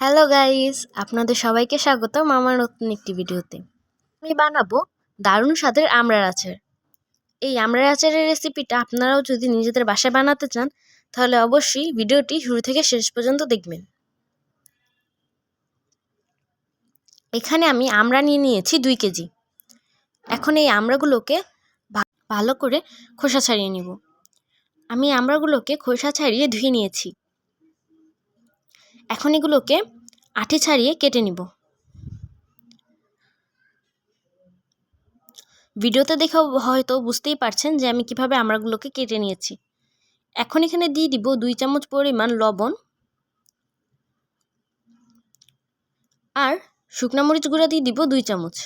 Hello guys, আপনাদের সবাইকে স্বাগতম আমার নতুন একটি ভিডিওতে। আমি বানাবো দারুণ স্বাদের আমড়ার আচার। এই আমড়ার আচারের রেসিপিটা আপনারাও যদি নিজেদের বাসায় বানাতে চান তাহলে অবশ্যই ভিডিওটি শুরু থেকে শেষ পর্যন্ত দেখবেন। এখানে আমি আমড়া নিয়ে নিয়েছি 2 কেজি। এখন এই আমড়াগুলোকে ভালো করে খোসা ছাড়িয়ে নিব। আমি আমড়াগুলোকে খোসা ছাড়িয়ে ধুয়ে নিয়েছি। এখন এগুলোকে আঠি ছাড়িয়ে কেটে নিব। ভিডিওতে দেখে হয়তো বুঝতেই পারছেন যে আমি কিভাবে আমড়াগুলোকে কেটে নিয়েছি। এখন এখানে দিয়ে দিব 2 চামচ পরিমাণ লবণ আর শুকনা মরিচ গুঁড়া দিয়ে দিব 2 চামচ।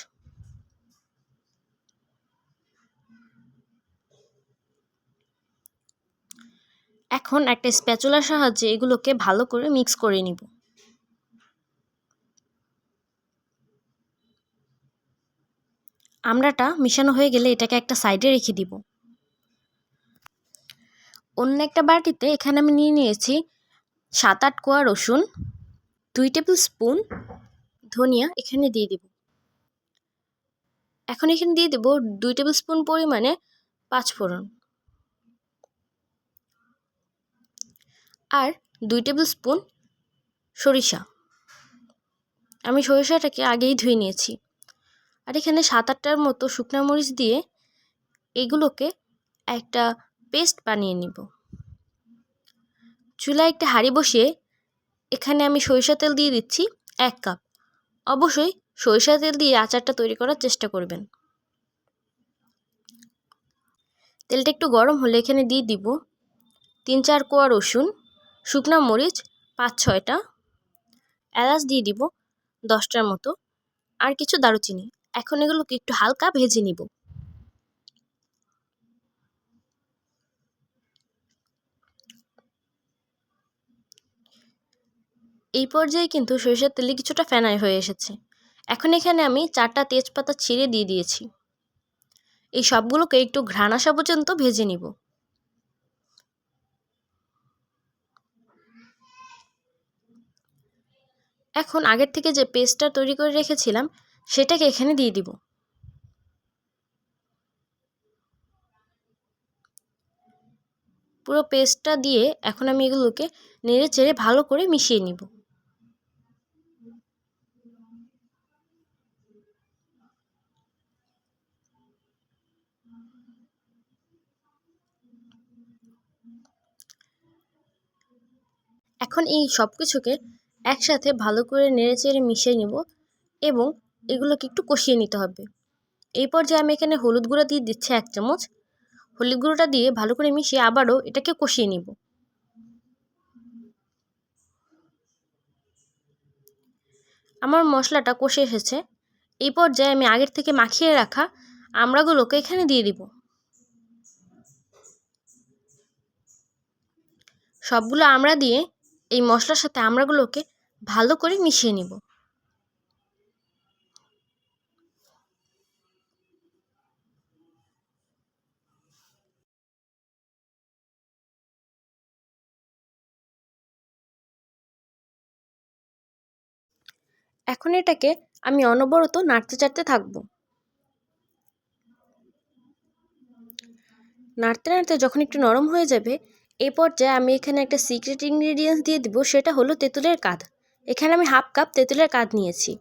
এখন একটা স্প্যাচুলার সাহায্যে এগুলোকে ভালো করে মিক্স করে নিব। আমড়াটা মিশানো হয়ে গেলে এটাকে একটা সাইডে রেখে দিব। অন্য একটা বাটিতে এখানে আমি নিয়ে নিয়েছি 7-8 কোয়া রসুন, 2 টেবিল স্পুন ধনিয়া এখানে দিয়ে দিব। এখন এখানে দিয়ে দেব 2 টেবিল স্পুন পরিমাণে 5 ফোড়ন আর 2 টেবিল স্পুন সরিষা। আমি সরিষাটাকে আগেই ধুয়ে নিয়েছি। আর এখানে 7-8টার মতো শুকনা মরিচ দিয়ে এগুলোকে একটা পেস্ট বানিয়ে নিব। চুলায় একটা হাঁড়ি বসিয়ে এখানে আমি সরিষা তেল দিয়ে দিচ্ছি 1 কাপ। অবশ্যই সরিষা তেল দিয়ে আচারটা তৈরি করার চেষ্টা করবেন। তেলটা একটু গরম হলে এখানে দিয়ে দিব 3-4 কোয়া রসুন, শুকনা মরিচ 5-6টা, এলাচ দিয়ে দিব 10টার মতো আর কিছু দারুচিনি। এখন এগুলোকে একটু হালকা ভেজে নিব। এই পর্যায়ে কিন্তু সরিষার তেলে কিছুটা ফেনাই হয়ে এসেছে। এখন এখানে আমি 4টা তেজপাতা ছিঁড়ে দিয়ে দিয়েছি। এই সবগুলোকে একটু ঘ্রাণ আসা পর্যন্ত ভেজে নিব। এখন আগের থেকে যে পেস্টটা তৈরি করে রেখেছিলাম সেটাকে এখানে দিয়ে দিব। পুরো পেস্টটা দিয়ে এখন আমি এগুলোকে নেড়ে চেড়ে ভালো করে মিশিয়ে নিব। এখন এই সব কিছুকে একসাথে ভালো করে নেড়ে চেড়ে মিশিয়ে নিব এবং এগুলোকে একটু কষিয়ে নিতে হবে। এই পর্যায়ে আমি এখানে হলুদ গুঁড়া দিয়ে দিচ্ছি 1 চামচ। হলুদ গুঁড়োটা দিয়ে ভালো করে মিশিয়ে আবারও এটাকে কষিয়ে নিব। আমার মশলাটা কষে এসেছে। এই পর্যায়ে আমি আগের থেকে মাখিয়ে রাখা আমড়াগুলোকে এখানে দিয়ে দিব। সবগুলো আমড়া দিয়ে এই মশলার সাথে আমড়াগুলোকে ভালো করে মিশিয়ে নিব। এখন এটাকে আমি অনবরত নাড়তে চাড়তে থাকব। নাড়তে নাড়তে যখন একটু নরম হয়ে যাবে এই পর্যায়ে আমি এখানে একটা সিক্রেট ইনগ্রেডিয়েন্টস দিয়ে দিব, সেটা হলো তেঁতুলের কাঁধ। এখানে আমি 1/2 কাপ তেঁতুলের কাঁধ নিয়েছি।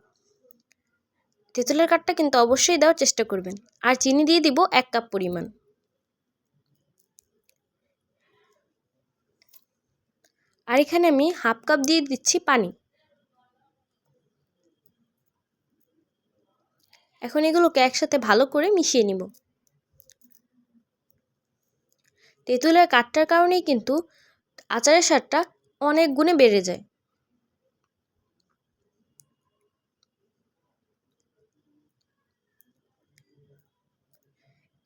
তেঁতুলের কাঠটা কিন্তু অবশ্যই দেওয়ার চেষ্টা করবেন। আর চিনি দিয়ে দিব 1 কাপ পরিমাণ। আর এখানে আমি 1/2 কাপ দিয়ে দিচ্ছি পানি। এখন এগুলোকে একসাথে ভালো করে মিশিয়ে নিব। তেঁতুলের কাঠটার কারণেই কিন্তু আচারের স্বাদটা অনেক গুণে বেড়ে যায়।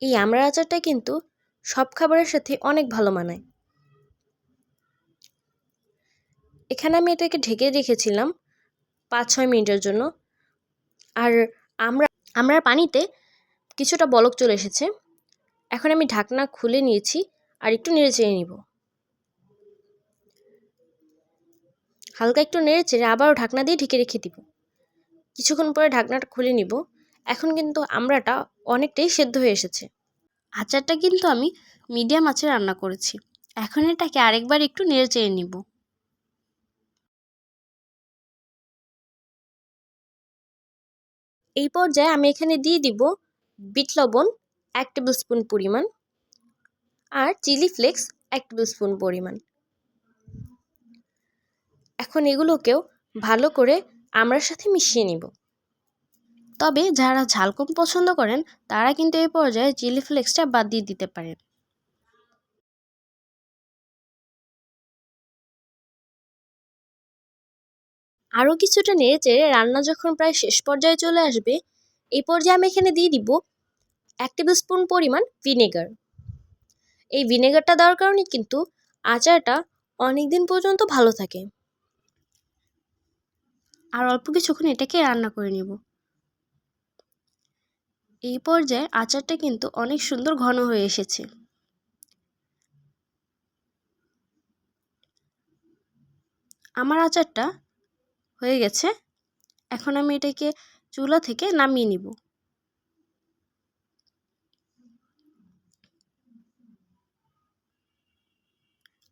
এই আমড়ার আচারটা কিন্তু সব খাবারের সাথে অনেক ভালো মানায়। এখানে আমি এটাকে ঢেকে রেখেছিলাম 5-6 মিনিটের জন্য। আর আমড়ার পানিতে কিছুটা বলক চলে এসেছে। এখন আমি ঢাকনা খুলে নিয়েছি আর একটু নেড়ে চেড়ে নিব। হালকা একটু নেড়ে চেড়ে আবারও ঢাকনা দিয়ে ঢেকে রেখে দিব। কিছুক্ষণ পরে ঢাকনাটা খুলে নিব। এখন কিন্তু আমড়াটা অনেকটাই সেদ্ধ হয়ে এসেছে। আচারটা কিন্তু আমি মিডিয়াম আঁচে রান্না করেছি। এখন এটাকে আরেকবার একটু নেড়ে চেড়ে নিব। এই পর্যায়ে আমি এখানে দিয়ে দিব বিট লবণ 1 টেবিল স্পুন পরিমাণ আর চিলি ফ্লেক্স 1 টেবিল স্পুন পরিমাণ। এখন এগুলোকেও ভালো করে আমড়ার সাথে মিশিয়ে নিব। তবে যারা ঝাল কম পছন্দ করেন তারা কিন্তু এই পর্যায়ে চিলি ফ্লেক্সটা বাদ দিয়ে দিতে পারেন। আরও কিছুটা নেড়ে চেড়ে রান্না যখন প্রায় শেষ পর্যায়ে চলে আসবে, এই পর্যায়ে আমি এখানে দিয়ে দিব 1 টেবিল স্পুন পরিমাণ ভিনেগার। এই ভিনেগারটা দেওয়ার কারণে কিন্তু আচারটা অনেক দিন পর্যন্ত ভালো থাকে। আর অল্প কিছুক্ষণ এটাকে রান্না করে নেব। এই পর্যায়ে আচারটা কিন্তু অনেক সুন্দর ঘন হয়ে এসেছে। আমার আচারটা হয়ে গেছে। এখন আমি এটাকে চুলা থেকে নামিয়ে নিব।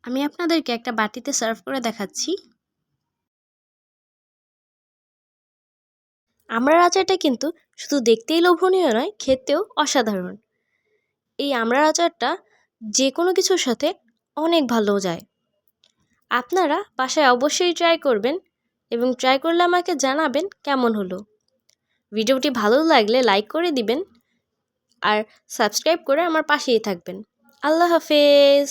আমি আপনাদেরকে একটা বাটিতে সার্ভ করে দেখাচ্ছি। আমড়ার আচারটা কিন্তু শুধু দেখতেই লোভনীয় নয়, খেতেও অসাধারণ। এই আমড়ার আচারটা যে কোনো কিছুর সাথে অনেক ভালো যায়। আপনারা বাসায় অবশ্যই ট্রাই করবেন এবং ট্রাই করলে আমাকে জানাবেন কেমন হলো। ভিডিওটি ভালো লাগলে লাইক করে দিবেন আর সাবস্ক্রাইব করে আমার পাশেই থাকবেন। আল্লাহ হাফেজ।